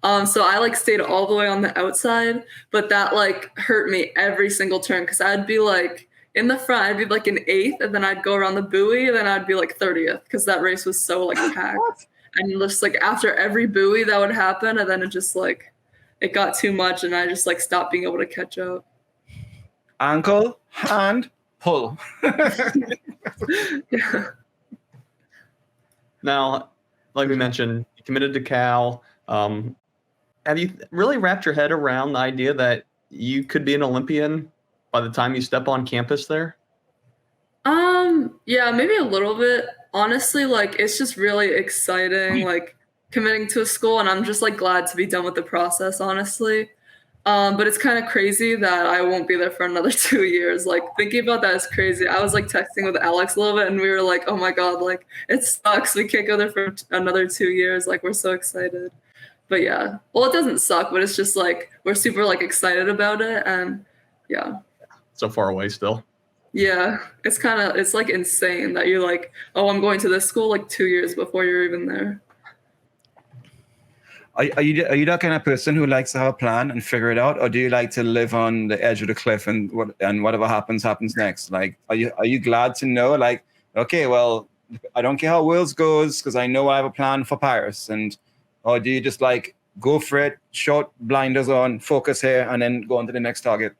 So I like stayed all the way on the outside, but that like hurt me every single turn, because I'd be like in the front, I'd be like in 8th, and then I'd go around the buoy, and then I'd be like 30th, because that race was so like packed. And just like after every buoy that would happen, and then it got too much, and I just like stopped being able to catch up. Ankle, hand, pull. Yeah. Now, like we mentioned, you committed to Cal. Have you really wrapped your head around the idea that you could be an Olympian by the time you step on campus there? Yeah, maybe a little bit. Honestly, like it's just really exciting, like committing to a school, and I'm just like glad to be done with the process, honestly. But it's kind of crazy that I won't be there for another 2 years. Like thinking about that is crazy. I was like texting with Alex a little bit, and we were like, oh my God, like it sucks. We can't go there for another 2 years. Like we're so excited. but yeah, well, it doesn't suck, but it's just like we're super like excited about it, and yeah. So far away still. Yeah, it's like insane that you're like, oh, I'm going to this school like 2 years before you're even there. Are you that kind of person who likes to have a plan and figure it out, or do you like to live on the edge of the cliff and whatever happens next? Like, are you glad to know, like, okay, well, I don't care how Worlds goes because I know I have a plan for Paris, or do you just like go for it, short blinders on, focus here, and then go on to the next target?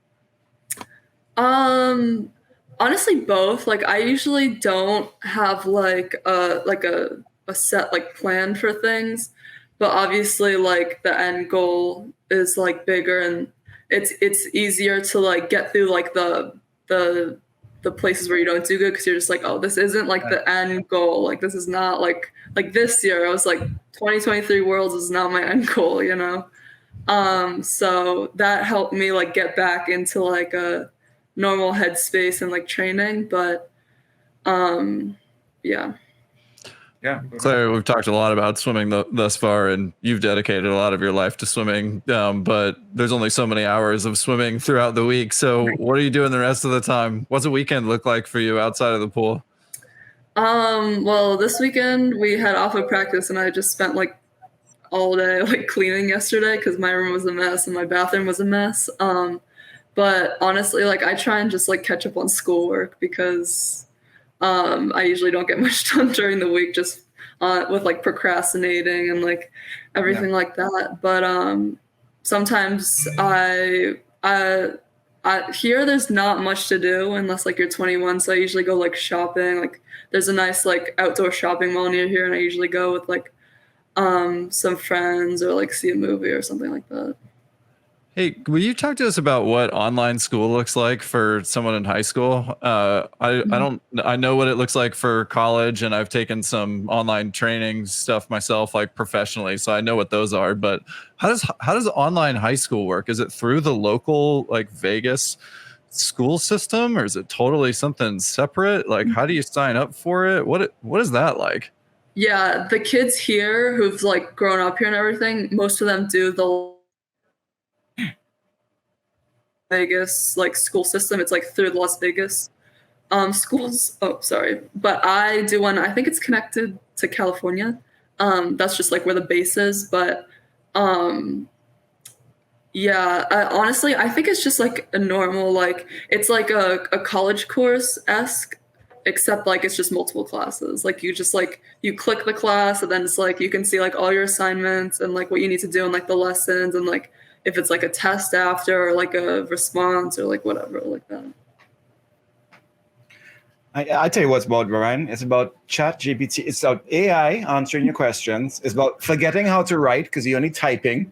Honestly, both. Like, I usually don't have like a set like plan for things. But obviously, like the end goal is like bigger, and it's easier to like get through like the places where you don't do good because you're just like, oh, this isn't like the end goal. Like this is not like this year. I was like 2023 Worlds is not my end goal, you know. So that helped me like get back into like a normal headspace and like training. But yeah. Yeah, Claire, we've talked a lot about swimming thus far, and you've dedicated a lot of your life to swimming. But there's only so many hours of swimming throughout the week. So what are you doing the rest of the time? What's a weekend look like for you outside of the pool? Well, this weekend we had off of practice, and I just spent like all day like cleaning yesterday because my room was a mess and my bathroom was a mess. But honestly, like I try and just like catch up on schoolwork because I usually don't get much done during the week just with like procrastinating and like everything like that. But sometimes I here there's not much to do unless like you're 21. So I usually go like shopping. Like there's a nice like outdoor shopping mall near here, and I usually go with like some friends or like see a movie or something like that. Hey, will you talk to us about what online school looks like for someone in high school? I know what it looks like for college, and I've taken some online training stuff myself, like professionally, so I know what those are. But how does online high school work? Is it through the local like Vegas school system, or is it totally something separate? Like, how do you sign up for it? What is that like? Yeah, the kids here who've like grown up here and everything, most of them do the Vegas like school system. It's like through the Las Vegas schools. Oh, sorry. But I do one, I think it's connected to California. That's just like where the base is. But yeah, honestly, I think it's just like a normal, like it's like a college course-esque, except like it's just multiple classes. Like you just like you click the class, and then it's like you can see like all your assignments and like what you need to do and like the lessons, and like if it's like a test after or like a response or like whatever like that. I tell you what's about, Ryan. It's about ChatGPT. It's about AI answering your questions. It's about forgetting how to write because you're only typing.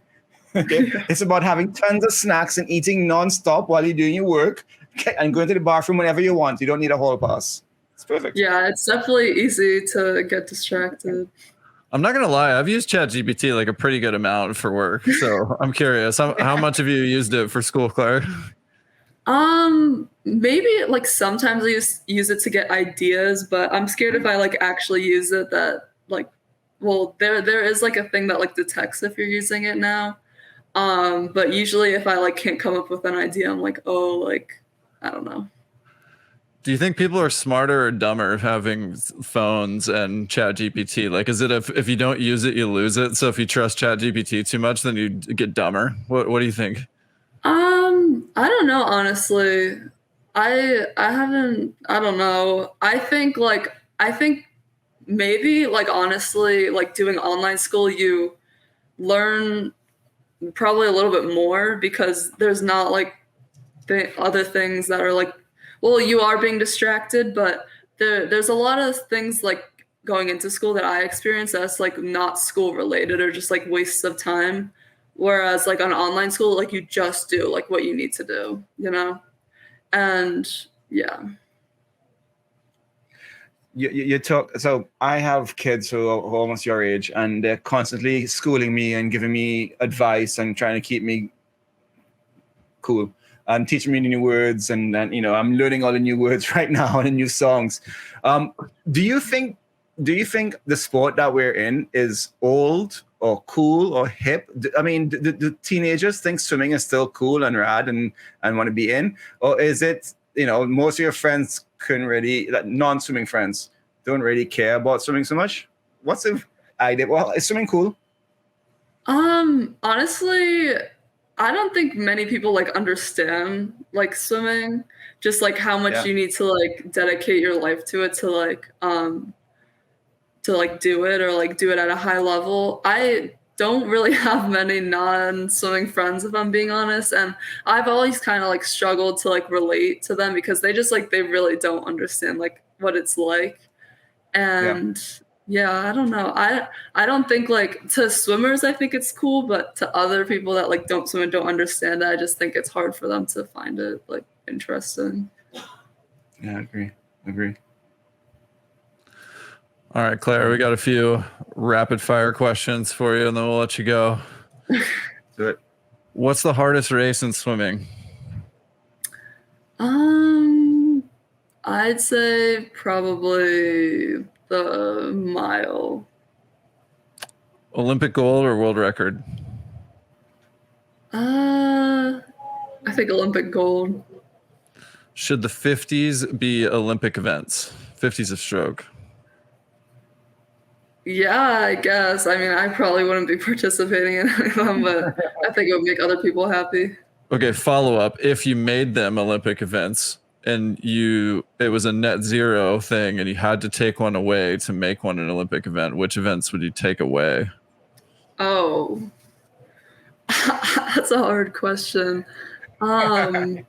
Okay? It's about having tons of snacks and eating nonstop while you're doing your work, okay, and going to the bathroom whenever you want. You don't need a hall pass. It's perfect. Yeah, it's definitely easy to get distracted. I'm not gonna lie, I've used ChatGPT like a pretty good amount for work. So I'm curious, how much have you used it for school, Claire? Maybe like sometimes I use it to get ideas, but I'm scared if I like actually use it that like, well, there is like a thing that like detects if you're using it now. But usually if I like can't come up with an idea, I'm like, oh, like, I don't know. Do you think people are smarter or dumber having phones and ChatGPT? Like, is it if you don't use it, you lose it? So if you trust ChatGPT too much, then you get dumber. What do you think? I don't know, honestly. I don't know. I think maybe like honestly, like doing online school, you learn probably a little bit more because there's not like the other things that are like, well, you are being distracted, but there's a lot of things like going into school that I experience that's like not school related or just like wastes of time. Whereas like on online school, like you just do like what you need to do, you know? And yeah. You talk, so I have kids who are almost your age, and they're constantly schooling me and giving me advice and trying to keep me cool. Teaching me new words, and you know, I'm learning all the new words right now and the new songs. Do you think the sport that we're in is old or cool or hip? I mean, do teenagers think swimming is still cool and rad and want to be in? Or is it, most of your friends couldn't really, like non-swimming friends, don't really care about swimming so much? What's the idea? Well, is swimming cool? Honestly, I don't think many people like understand like swimming, just like how much you need to like dedicate your life to it to like do it or like do it at a high level. I don't really have many non-swimming friends, if I'm being honest, and I've always kind of like struggled to like relate to them because they just like they really don't understand like what it's like. And I don't know. I don't think like to swimmers I think it's cool, but to other people that like don't swim and don't understand it, I just think it's hard for them to find it like interesting. Yeah, I agree. All right, Claire, we got a few rapid fire questions for you and then we'll let you go. Do it. What's the hardest race in swimming? I'd say probably the mile. Olympic gold or world record? I think Olympic gold. Should the 50s be Olympic events? 50s of stroke. Yeah, I guess. I mean, I probably wouldn't be participating in any of them, but I think it would make other people happy. Okay, follow up. If you made them Olympic events and it was a net zero thing and you had to take one away to make one an Olympic event, which events would you take away? Oh, that's a hard question. I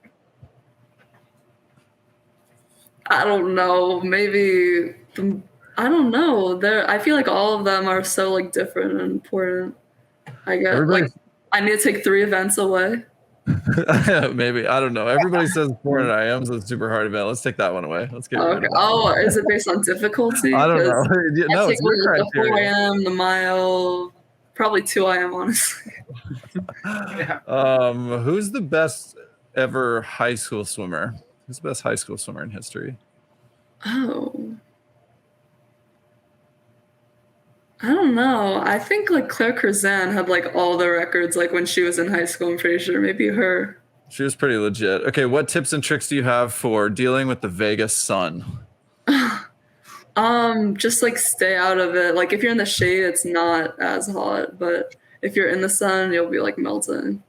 don't know. Maybe I don't know. I feel like all of them are so like different and important. I guess like I need to take 3 events away. Maybe, I don't know. Everybody says 400 IMs is a super hard event. Let's take that one away. Let's get okay. Oh, is it based on difficulty? I don't know. No, it's your criteria. The 4 IM, the mile, probably 2 IM, honestly. Who's the best ever high school swimmer? Who's the best high school swimmer in history? Oh, I don't know. I think like Claire Weinstein had like all the records like when she was in high school. I'm pretty sure maybe her. She was pretty legit. Okay, what tips and tricks do you have for dealing with the Vegas sun? Just like stay out of it. Like if you're in the shade, it's not as hot, but if you're in the sun, you'll be like melting.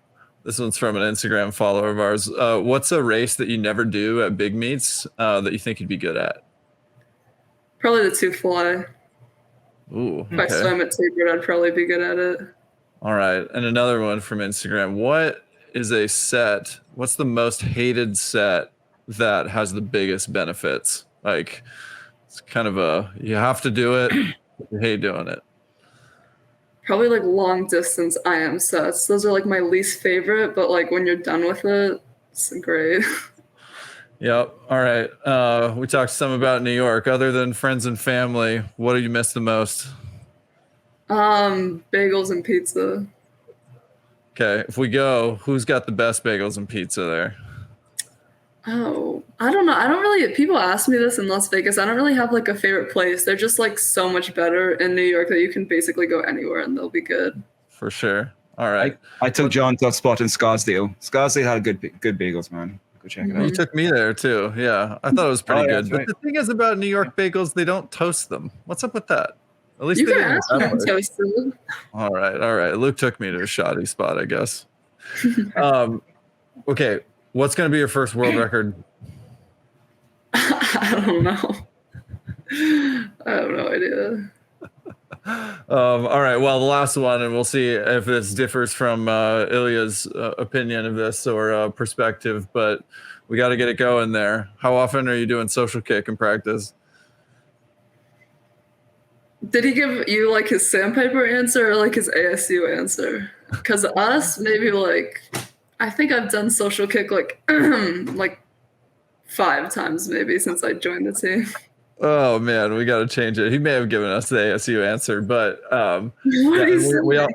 This one's from an Instagram follower of ours. What's a race that you never do at big meets that you think you'd be good at? Probably the 2 fly. Ooh, if I swim at tapered, I'd probably be good at it. All right. And another one from Instagram. What is a set? What's the most hated set that has the biggest benefits? Like it's kind of you have to do it. You hate doing it. Probably like long distance IM sets. Those are like my least favorite, but like when you're done with it, it's great. Yep. All right. We talked some about New York. Other than friends and family, what do you miss the most? Bagels and pizza. Okay. If we go, who's got the best bagels and pizza there? Oh, I don't know. I don't really, people ask me this in Las Vegas. I don't really have like a favorite place. They're just like so much better in New York that you can basically go anywhere and they'll be good. For sure. All right. I took John to a spot in Scarsdale. Scarsdale had good bagels, man. Go check it out. You took me there too. Yeah. I thought it was pretty good. But right. the thing is about New York bagels, they don't toast them. What's up with that? At least You they can didn't. ask them toasted. All right. Luke took me to a shoddy spot, I guess. Okay. What's going to be your first world record? I don't know. I have no idea. All right. Well, the last one, and we'll see if this differs from Ilya's opinion of this or perspective, but we got to get it going there. How often are you doing social kick in practice? Did he give you like his Sandpiper answer or like his ASU answer? Because us, maybe like, I think I've done social kick like like 5 times maybe since I joined the team. Oh man, we got to change it. He may have given us the ASU answer, but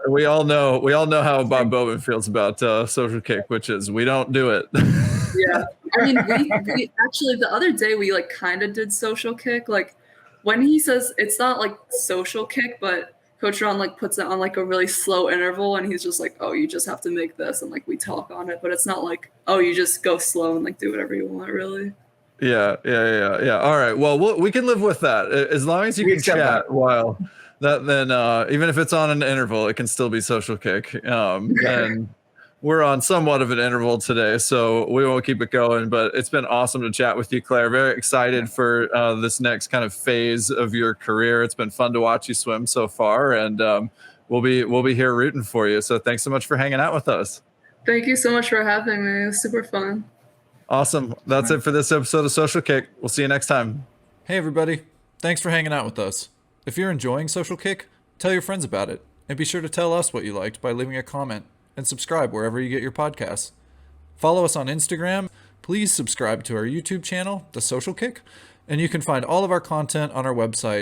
we all know how Bob Bowman feels about social kick, which is we don't do it. Yeah, I mean, we actually the other day we like kind of did social kick. Like when he says it's not like social kick, but Coach Ron like puts it on like a really slow interval, and he's just like, oh, you just have to make this, and like we talk on it, but it's not like, oh, you just go slow and like do whatever you want, really. Yeah. All right. Well, we can live with that as long as you We can accept chat that. while that. Then even if it's on an interval, it can still be social kick. And we're on somewhat of an interval today, so we won't keep it going. But it's been awesome to chat with you, Claire. Very excited for this next kind of phase of your career. It's been fun to watch you swim so far, and we'll be here rooting for you. So thanks so much for hanging out with us. Thank you so much for having me. It was super fun. Awesome. That's it for this episode of Social Kick. We'll see you next time. Hey everybody, thanks for hanging out with us. If you're enjoying Social Kick, tell your friends about it, and be sure to tell us what you liked by leaving a comment, and subscribe wherever you get your podcasts. Follow us on Instagram. Please subscribe to our YouTube channel, The Social Kick, and you can find all of our content on our website,